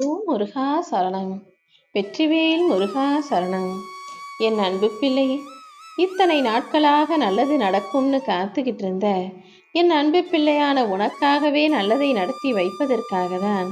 ஓ முருகா சரணம். வெற்றிவேல் முருகா சரணம். என் அன்பு பிள்ளை, இத்தனை நாட்களாக நல்லது நடக்கும்னு காத்துக்கிட்டு இருந்த என் அன்பு பிள்ளையான உனக்காகவே நல்லதை நடத்தி வைப்பதற்காக தான்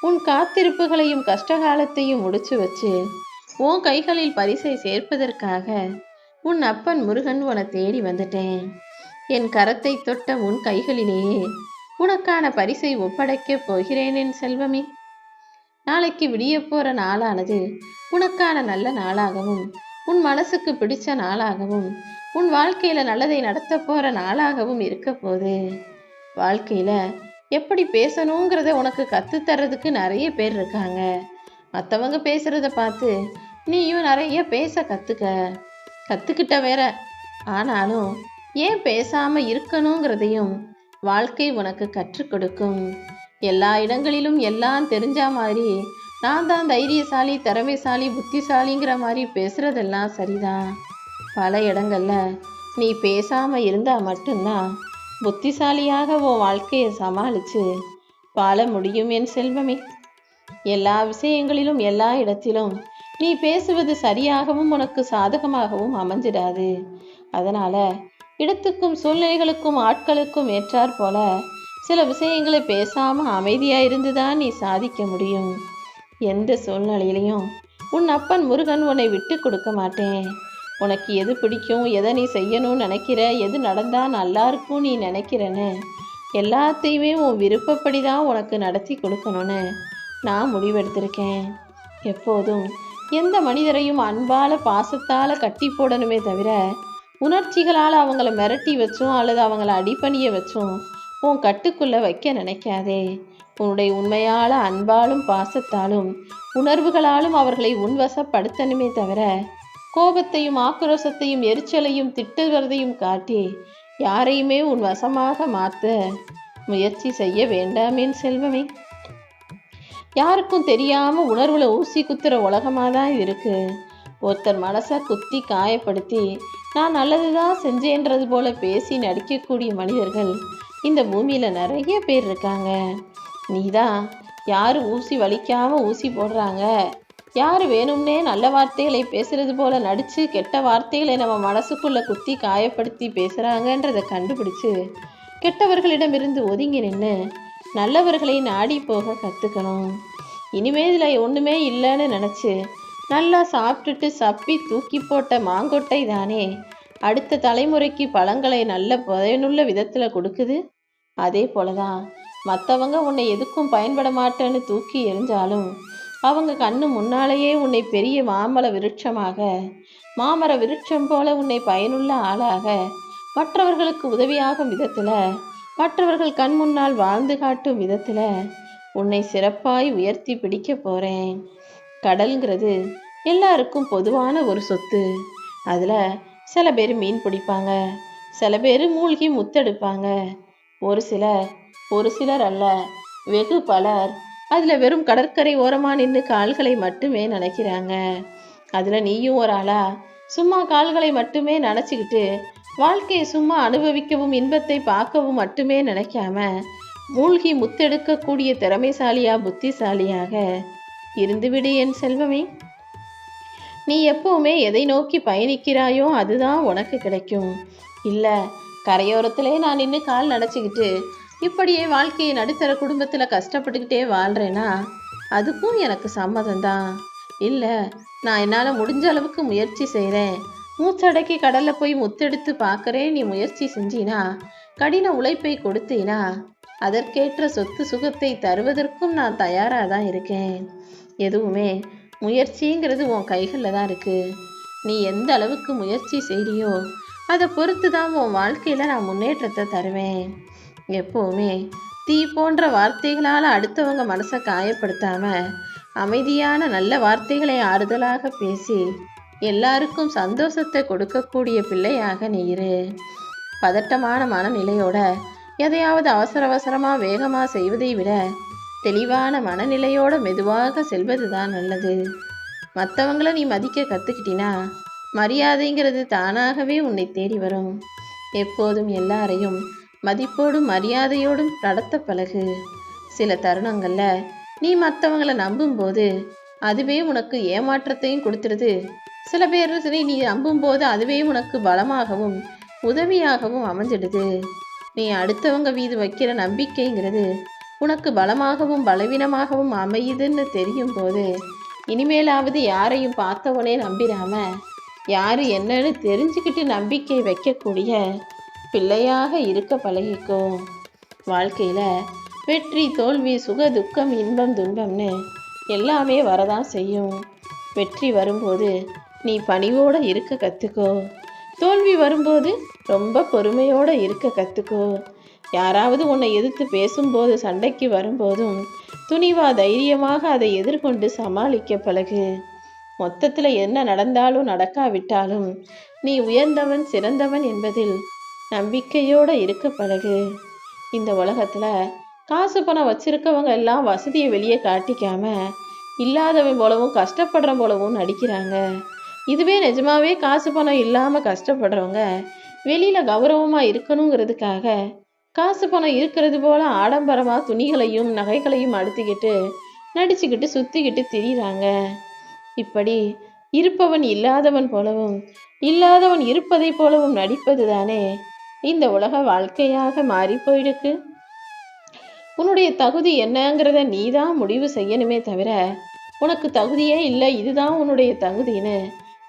உன் காத்திருப்புகளையும் கஷ்டகாலத்தையும் முடிச்சு வச்சு உன் கைகளில் பரிசை சேர்ப்பதற்காக உன் அப்பன் முருகன் உன தேடி வந்துட்டேன். என் கரத்தை தொட்ட உன் கைகளிலேயே உனக்கான பரிசை ஒப்படைக்கப் போகிறேன் என் செல்வமே. நாளைக்கு விடிய போற நாளானது உனக்கான நல்ல நாளாகவும் உன் மனசுக்கு பிடிச்ச நாளாகவும் உன் வாழ்க்கையில நல்லதை நடத்த போற நாளாகவும் இருக்க போது. வாழ்க்கையில எப்படி பேசணுங்கிறத உனக்கு கத்துத்தர்றதுக்கு நிறைய பேர் இருக்காங்க. மற்றவங்க பேசுறத பார்த்து நீயும் நிறைய பேச கத்துக்கிட்ட வேற. ஆனாலும் ஏன் பேசாம இருக்கணுங்கிறதையும் வாழ்க்கை உனக்கு கற்றுக் கொடுக்கும். எல்லா இடங்களிலும் எல்லாம் தெரிஞ்ச மாதிரி நான் தான் தைரியசாலி, திறமைசாலி, புத்திசாலிங்கிற மாதிரி பேசுறதெல்லாம் சரிதான். பல இடங்கள்ல நீ பேசாம இருந்தா மட்டும்தான் புத்திசாலியாக உன் வாழ்க்கையை சமாளிச்சு வாழ முடியும் என் செல்வமே. எல்லா விஷயங்களிலும் எல்லா இடத்திலும் நீ பேசுவது சரியாகவும் உனக்கு சாதகமாகவும் அமைஞ்சிடாது. அதனால இடத்துக்கும் சூழ்நிலைகளுக்கும் ஆட்களுக்கும் ஏற்றாற் போல சில விஷயங்களை பேசாம அமைதியா இருந்துதான் நீ சாதிக்க முடியும். எந்த சூழ்நிலையிலையும் உன் அப்பன் முருகன் உன்னை விட்டு கொடுக்க மாட்டேன். உனக்கு எது பிடிக்கும், எதை நீ செய்யணும்னு நினைக்கிற, எது நடந்தா நல்லா இருக்கும் நீ நினைக்கிறேன்னு எல்லாத்தையுமே உன் விருப்பப்படி தான் உனக்கு நடத்தி கொடுக்கணும்னு நான் முடிவெடுத்திருக்கேன். எப்போதும் எந்த மனிதரையும் அன்பால பாசத்தால கட்டி போடணுமே தவிர உணர்ச்சிகளால் அவங்கள மிரட்டி வச்சும் அல்லது அவங்கள அடிப்பணிய வச்சும் உன் கட்டுக்குள்ள வைக்க நினைக்காதே. உன்னுடைய உண்மையால அன்பாலும் பாசத்தாலும் உணர்வுகளாலும் அவர்களை உன்வசப்படுத்தணுமே தவிர கோபத்தையும் ஆக்ரோஷத்தையும் எரிச்சலையும் திட்டுகிறதையும் காட்டி யாரையுமே உன் வசமாக மாற்ற முயற்சி செய்ய வேண்டாமேன் செல்வமே. யாருக்கும் தெரியாம உணர்வுல ஊசி குத்துற உலகமாக தான் இருக்கு. ஒருத்தர் மனசை குத்தி காயப்படுத்தி நான் நல்லதுதான் செஞ்சேன்றது போல பேசி நடிக்கக்கூடிய மனிதர்கள் இந்த பூமியில நிறைய பேர் இருக்காங்க. நீதான் யாரு ஊசி வலிக்காம ஊசி போடுறாங்க, யாரு வேணும்னே நல்ல வார்த்தைகளை பேசுறது போல நடிச்சு கெட்ட வார்த்தைகளை நம்ம மனசுக்குள்ள குத்தி காயப்படுத்தி பேசுறாங்கன்றதை கண்டுபிடிச்சு கெட்டவர்களிடமிருந்து ஒதுங்கி நின்று நல்லவர்களை நாடி போக கத்துக்கணும். இனிமே இதுல ஒண்ணுமே இல்லைன்னு நினைச்சு நல்லா சாப்பிட்டுட்டு சப்பி தூக்கி போட்ட மாங்கொட்டை தானே அடுத்த தலைமுறைக்கு பழங்களை நல்ல பயனுள்ள விதத்துல கொடுக்குது. அதே போலதான் மற்றவங்க உன்னை எதுக்கும் பயன்பட மாட்டேன்னு தூக்கி எறிஞ்சாலும் அவங்க கண்ணு முன்னாலேயே உன்னை பெரிய மாமர விருட்சம் போல உன்னை பயனுள்ள ஆளாக மற்றவர்களுக்கு உதவியாகும் விதத்துல, மற்றவர்கள் கண் முன்னால் வாழ்ந்து காட்டும் விதத்துல உன்னை சிறப்பாய் உயர்த்தி பிடிக்க போறேன். கடல்ங்கிறது எல்லாருக்கும் பொதுவான ஒரு சொத்து. அதுல சில பேர் மீன் பிடிப்பாங்க, சில பேர் மூழ்கி முத்தெடுப்பாங்க. ஒரு சிலர் அல்ல, வெகு பலர் அதுல வெறும் கடற்கரை ஓரமா நின்று கால்களை மட்டுமே நினைக்கிறாங்க. அதுல நீயும் ஒரு ஆளா சும்மா கால்களை மட்டுமே நினைச்சுக்கிட்டு வாழ்க்கையை சும்மா அனுபவிக்கவும் இன்பத்தை பார்க்கவும் மட்டுமே நினைக்காம மூழ்கி முத்தெடுக்கக்கூடிய திறமைசாலியா புத்திசாலியாக இருந்துவிடு என் செல்வமே. நீ எப்பவுமே எதை நோக்கி பயணிக்கிறாயோ அதுதான் உனக்கு கிடைக்கும். இல்லை கரையோரத்திலே நான் நின்று கால் நடைச்சிக்கிட்டு இப்படியே வாழ்க்கையை நடுத்தர குடும்பத்தில் கஷ்டப்பட்டுக்கிட்டே வாழ்கிறேன்னா அதுக்கும் எனக்கு சம்மதம்தான். இல்லை நான் என்னால் முடிஞ்ச அளவுக்கு முயற்சி செய்கிறேன், மூச்சடக்கி கடலில் போய் முத்தெடுத்து பார்க்குறேன், நீ முயற்சி செஞ்சினா கடின உழைப்பை கொடுத்தீனா அதற்கேற்ற சொத்து சுகத்தை தருவதற்கும் நான் தயாராக தான் இருக்கேன். எதுவுமே முயற்சிங்கிறது உன் கைகளில் தான் இருக்குது. நீ எந்த அளவுக்கு முயற்சி செய்கிறியோ அதை பொறுத்து தான் உன் வாழ்க்கையில் நான் முன்னேற்றத்தை தருவேன். எப்போவுமே தீ போன்ற வார்த்தைகளால் அடுத்தவங்க மனசை காயப்படுத்தாம அமைதியான நல்ல வார்த்தைகளை ஆறுதலாக பேசி எல்லாருக்கும் சந்தோஷத்தை கொடுக்கக்கூடிய பிள்ளையாக நீ இரு. பதட்டமான மனநிலையோட எதையாவது அவசரமாக வேகமாக செய்வதை விட தெளிவான மனநிலையோட மெதுவாக செல்வது தான் நல்லது. மற்றவங்கள நீ மதிக்க கற்றுக்கிட்டினா மரியாதைங்கிறது தானாகவே உன்னை தேடி வரும். எப்போதும் எல்லாரையும் மதிப்போடும் மரியாதையோடும் நடத்த பழகு. சில தருணங்களில் நீ மற்றவங்களை நம்பும்போது அதுவே உனக்கு ஏமாற்றத்தையும் கொடுத்துருது. சில பேர் சரி, நீ நம்பும்போது அதுவே உனக்கு பலமாகவும் உதவியாகவும் அமைஞ்சிடுது. நீ அடுத்தவங்க மீது வைக்கிற நம்பிக்கைங்கிறது உனக்கு பலமாகவும் பலவீனமாகவும் அமையுதுன்னு தெரியும் போது இனிமேலாவது யாரையும் பார்த்தவனே நம்பிடாம யாரு என்னன்னு தெரிஞ்சுக்கிட்டு நம்பிக்கை வைக்கக்கூடிய பிள்ளையாக இருக்க பழகிக்கோ. வாழ்க்கையில வெற்றி தோல்வி சுக துக்கம் இன்பம் துன்பம்னு எல்லாமே வரதான் செய்யும். வெற்றி வரும்போது நீ பணிவோடு இருக்க கற்றுக்கோ. தோல்வி வரும்போது ரொம்ப பொறுமையோடு இருக்க கற்றுக்கோ. யாராவது உன்னை எதிர்த்து பேசும்போது சண்டைக்கு வரும்போதும் துணிவா தைரியமாக அதை எதிர்கொண்டு சமாளிக்க பழகு. மொத்தத்தில் என்ன நடந்தாலும் நடக்காவிட்டாலும் நீ உயர்ந்தவன் சிறந்தவன் என்பதில் நம்பிக்கையோடு இருக்க பழகு. இந்த உலகத்தில் காசு பணம் வச்சிருக்கவங்க எல்லாம் வசதியை வெளியே காட்டிக்காம இல்லாதவன் போலவும் கஷ்டப்படுற போலவும் நடிக்கிறாங்க. இதுவே நிஜமாவே காசு பணம் இல்லாமல் கஷ்டப்படுறவங்க வெளியில் கௌரவமாக இருக்கணுங்கிறதுக்காக காசு பணம் இருக்கிறது போல ஆடம்பரமாக துணிகளையும் நகைகளையும் அடுத்துக்கிட்டு நடிச்சுக்கிட்டு சுற்றிக்கிட்டு திரிகிறாங்க. இப்படி இருப்பவன் இல்லாதவன் போலவும் இல்லாதவன் இருப்பதை போலவும் நடிப்பது தானே இந்த உலக வாழ்க்கையாக மாறி போயிடுக்கு. உன்னுடைய தகுதி என்னங்கிறத நீ தான் முடிவு செய்யணுமே தவிர உனக்கு தகுதியே இல்லை, இதுதான் உன்னுடைய தகுதின்னு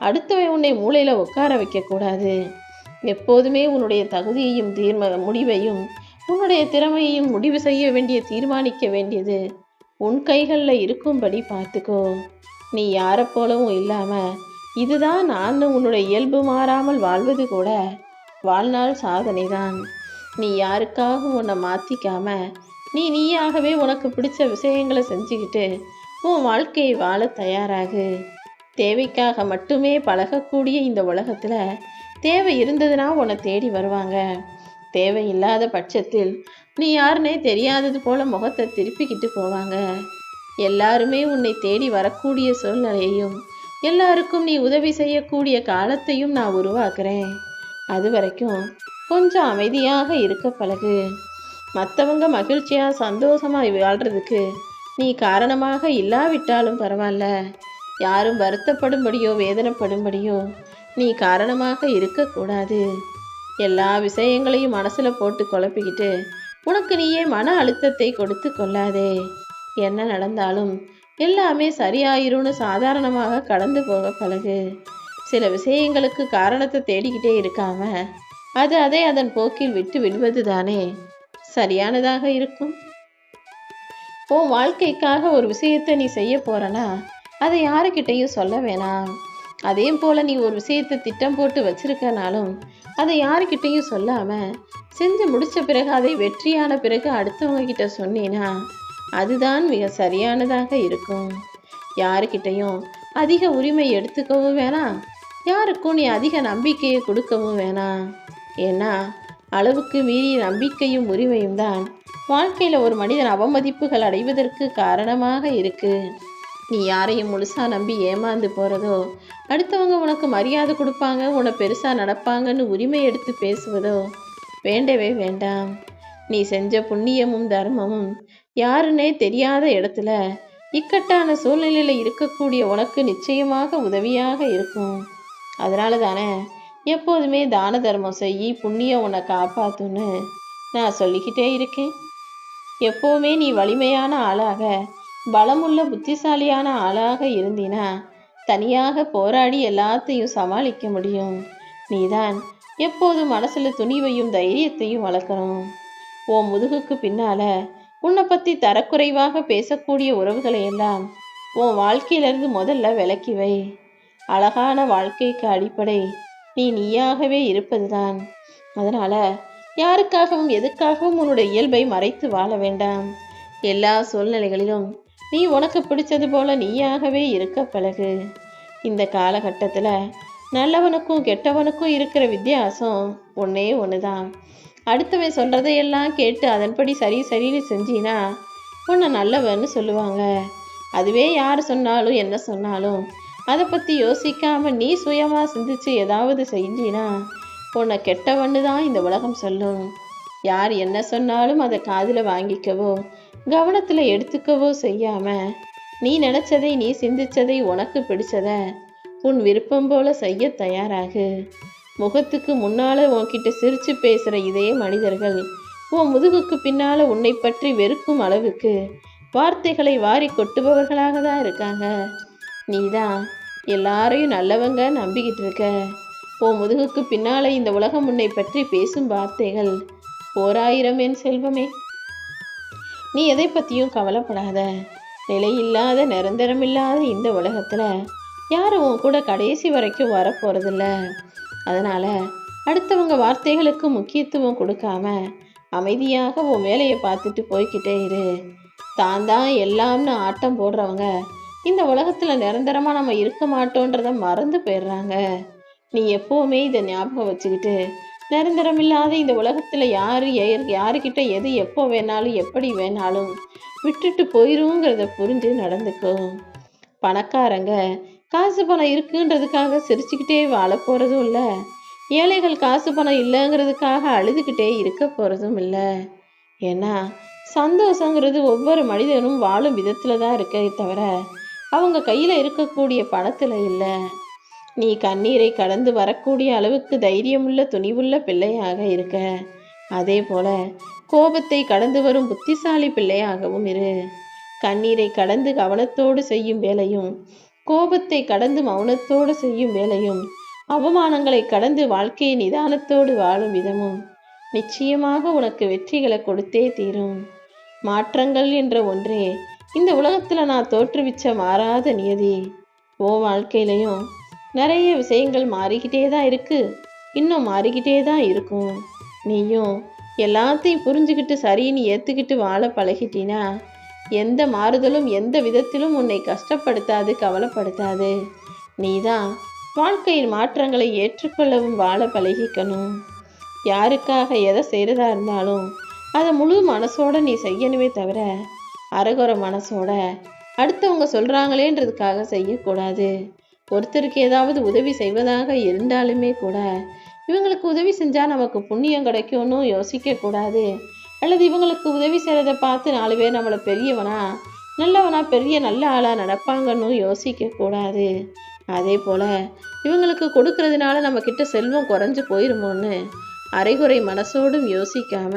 அடுத்தவன் உன்னை மூளையில் உட்கார வைக்கக்கூடாது. எப்போதுமே உன்னுடைய தகுதியையும் முடிவையும் உன்னுடைய திறமையையும் முடிவு செய்ய வேண்டிய தீர்மானிக்க வேண்டியது உன் கைகளில் இருக்கும்படி பார்த்துக்கோ. நீ யாரை போலவும் இல்லாமல் இதுதான் நான் உன்னுடைய இயல்பு மாறாமல் வாழ்வது கூட வாழ்நாள் சாதனை தான். நீ யாருக்காகவும் உன்னை மாற்றிக்காம நீயாகவே உனக்கு பிடிச்ச விஷயங்களை செஞ்சுக்கிட்டு உன் வாழ்க்கையை வாழ தயாராகு. தேவைக்காக மட்டுமே பழகக்கூடிய இந்த உலகத்தில் தேவை இருந்ததுன்னா உன்னை தேடி வருவாங்க. தேவை இல்லாத பட்சத்தில் நீ யாருன்னே தெரியாதது போல முகத்தை திருப்பிக்கிட்டு போவாங்க. எல்லாருமே உன்னை தேடி வரக்கூடிய சூழ்நிலையையும் எல்லாருக்கும் நீ உதவி செய்யக்கூடிய காலத்தையும் நான் உருவாக்குறேன். அது வரைக்கும் கொஞ்சம் அமைதியாக இருக்க பழகு. மற்றவங்க மகிழ்ச்சியாக சந்தோஷமாக வாழ்கிறதுக்கு நீ காரணமாக இல்லாவிட்டாலும் பரவாயில்ல. யாரும் வருத்தப்படும்படியோ வேதனைப்படும்படியோ நீ காரணமாக இருக்கக்கூடாது. எல்லா விஷயங்களையும் மனசில் போட்டு குழப்பிக்கிட்டு உனக்கு நீயே மன அழுத்தத்தை கொடுத்து கொள்ளாதே. என்ன நடந்தாலும் எல்லாமே சரியாயிரும்னு சாதாரணமாக கடந்து போக பழகு. சில விஷயங்களுக்கு காரணத்தை தேடிக்கிட்டே இருக்காம அதை அதன் போக்கில் விட்டு விடுவது தானே சரியானதாக இருக்கும். உன் வாழ்க்கைக்காக ஒரு விஷயத்தை நீ செய்ய போறனா அதை யாருக்கிட்டையும் சொல்ல வேணாம். அதே போல் நீ ஒரு விஷயத்தை திட்டம் போட்டு வச்சிருக்கனாலும் அதை யாருக்கிட்டையும் சொல்லாமல் செஞ்சு முடித்த பிறகு அதை வெற்றியான பிறகு அடுத்தவங்க கிட்ட சொன்னீன்னா அதுதான் மிக சரியானதாக இருக்கும். யாருக்கிட்டையும் அதிக உரிமை எடுத்துக்கவும் வேணாம், யாருக்கும் நீ அதிக நம்பிக்கையை கொடுக்கவும் வேணாம். ஏன்னா அளவுக்கு மீறி நம்பிக்கையும் உரிமையும் தான் வாழ்க்கையில் ஒரு மனிதன் அவமதிப்புகள் அடைவதற்கு காரணமாக இருக்கு. நீ யாரையும் முழுசா நம்பி ஏமாந்து போகிறதோ, அடுத்தவங்க உனக்கு மரியாதை கொடுப்பாங்க, உன்னை பெருசாக நடப்பாங்கன்னு உரிமை எடுத்து பேசுவதோ வேண்டவே வேண்டாம். நீ செஞ்ச புண்ணியமும் தர்மமும் யாருன்னே தெரியாத இடத்துல இக்கட்டான சூழ்நிலையில் இருக்கக்கூடிய உனக்கு நிச்சயமாக உதவியாக இருக்கும். அதனால தானே எப்போதுமே தான தர்மம் செய்யி புண்ணியம் உன்னை காப்பாத்துன்னு நான் சொல்லிக்கிட்டே இருக்கேன். எப்போவுமே நீ வலிமையான ஆளாக பலமுள்ள புத்திசாலியான ஆளாக இருந்தினா தனியாக போராடி எல்லாத்தையும் சமாளிக்க முடியும். நீதான் எப்போதும் மனசுல துணிவையும் தைரியத்தையும் வளர்க்கணும். உன் முதுகுக்கு பின்னால உன்னை பற்றி தரக்குறைவாக பேசக்கூடிய உறவுகளை எல்லாம் உன் வாழ்க்கையிலிருந்து முதல்ல விலக்கி வை. அழகான வாழ்க்கைக்கு அடிப்படை நீயாகவே இருப்பதுதான். அதனால யாருக்காகவும் எதுக்காகவும் உன்னுடைய இயல்பை மறைத்து வாழ வேண்டாம். எல்லா சூழ்நிலைகளிலும் நீ உனக்கு பிடிச்சது போல நீயாகவே இருக்க பழகு. இந்த காலகட்டத்தில் நல்லவனுக்கும் கெட்டவனுக்கும் இருக்கிற வித்தியாசம் ஒன்றே ஒன்று தான். அடுத்தவன் சொல்கிறதையெல்லாம் கேட்டு அதன்படி சரின்னு செஞ்சினா உன்னை நல்லவன்னு சொல்லுவாங்க. அதுவே யார் சொன்னாலும் என்ன சொன்னாலும் அதை பற்றி யோசிக்காமல் நீ சுயமாக சிந்திச்சு ஏதாவது செஞ்சினா உன்னை கெட்டவன்னு தான் இந்த உலகம் சொல்லும். யார் என்ன சொன்னாலும் அதை காதில் வாங்கிக்கவோ கவனத்தில் எடுத்துக்கவோ செய்யாம நீ நினைச்சதை, நீ சிந்திச்சதை, உனக்கு பிடிச்சத உன் விருப்பம் போல செய்ய தயாராகு. முகத்துக்கு முன்னால உன்கிட்ட சிரிச்சு பேசுற இதே மனிதர்கள் உன் முதுகுக்கு பின்னால உன்னை பற்றி வெறுக்கும் அளவுக்கு வார்த்தைகளை வாரி கொட்டுபவர்களாக தான் இருக்காங்க. நீ தான் எல்லாரையும் நல்லவங்க நம்பிக்கிட்டு இருக்க. உன் முதுகுக்கு பின்னால இந்த உலகம் உன்னை பற்றி பேசும் வார்த்தைகள் ஓராயிரம். என் செல்வமே, நீ எதை பற்றியும் கவலைப்படாத. நிலையில்லாத, நிரந்தரமில்லாத இந்த உலகத்தில் யாரும் உன் கூட கடைசி வரைக்கும் வரப்போகிறதில்ல. அதனால் அடுத்தவங்க வார்த்தைகளுக்கு முக்கியத்துவம் கொடுக்காம அமைதியாக உன் வேலையை பார்த்துட்டு போய்கிட்டே இரு. தான் எல்லாம்னு ஆட்டம் போடுறவங்க இந்த உலகத்தில் நிரந்தரமாக நம்ம இருக்க மாட்டோன்றதை மறந்து போயிடுறாங்க. நீ எப்போவுமே இதை ஞாபகம் வச்சுக்கிட்டு நிரந்தரமில்லாத இந்த உலகத்தில் யாருக்கிட்ட எது எப்போ வேணாலும் எப்படி வேணாலும் விட்டுட்டு போயிருங்கிறத புரிஞ்சு நடந்துக்கும். பணக்காரங்க காசு பணம் இருக்குன்றதுக்காக சிரிச்சுக்கிட்டே வாழ போகிறதும் இல்லை, ஏழைகள் காசு பணம் இல்லைங்கிறதுக்காக அழுதுகிட்டே இருக்க போகிறதும் இல்லை. ஏன்னா சந்தோஷங்கிறது ஒவ்வொரு மனிதனும் வாழும் விதத்தில் தான் இருக்கே தவிர அவங்க கையில் இருக்கக்கூடிய பணத்தில் இல்லை. நீ கண்ணீரை கடந்து வரக்கூடிய அளவுக்கு தைரியமுள்ள, துணிவுள்ள பிள்ளையாக இருக்க. அதே போல கோபத்தை கடந்து வரும் புத்திசாலி பிள்ளையாகவும் இரு. கண்ணீரை கடந்து கவனத்தோடு செய்யும் வேலையும், கோபத்தை கடந்து மௌனத்தோடு செய்யும் வேலையும், அவமானங்களை கடந்து வாழ்க்கையை நிதானத்தோடு வாழும் விதமும் நிச்சயமாக உனக்கு வெற்றிகளை கொடுத்தே தீரும். மாற்றங்கள் என்ற ஒன்றே இந்த உலகத்தில் நான் தோற்றுவிச்ச மாறாத நியதி. ஓ வாழ்க்கையிலையும் நிறைய விஷயங்கள் மாறிக்கிட்டே தான் இருக்கு, இன்னும் மாறிக்கிட்டே தான் இருக்கும். நீயும் எல்லாத்தையும் புரிஞ்சுக்கிட்டு சரின்னு ஏற்றுக்கிட்டு வாழ பழகிட்டினா எந்த மாறுதலும் எந்த விதத்திலும் உன்னை கஷ்டப்படுத்தாது, கவலைப்படுத்தாது. நீ தான் வாழ்க்கையின் மாற்றங்களை ஏற்றுக்கொள்ளவும் வாழ பழகிக்கணும். யாருக்காக எதை செய்கிறதா இருந்தாலும் அதை முழு மனசோட நீ செய்யணுமே தவிர அரைகுறை மனசோட அடுத்தவங்க சொல்கிறாங்களேன்றதுக்காக செய்யக்கூடாது. ஒருத்தருக்கு ஏதாவது உதவி செய்வதாக இருந்தாலுமே கூட இவங்களுக்கு உதவி செஞ்சால் நமக்கு புண்ணியம் கிடைக்கும்னு யோசிக்கக்கூடாது. அல்லது இவங்களுக்கு உதவி செய்கிறத பார்த்து 4 பேர் நம்மளை பெரியவனா, நல்லவனா, பெரிய நல்ல ஆளாக நடப்பாங்கன்னு யோசிக்கக்கூடாது. அதே போல் இவங்களுக்கு கொடுக்கறதுனால நம்மக்கிட்ட செல்வம் குறைஞ்சு போயிருமோன்னு அரைகுறை மனசோடும் யோசிக்காம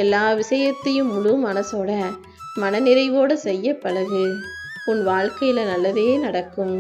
எல்லா விஷயத்தையும் முழு மனசோட மனநிறைவோடு செய்ய பழகு. உன் வாழ்க்கையில் நல்லதே நடக்கும்.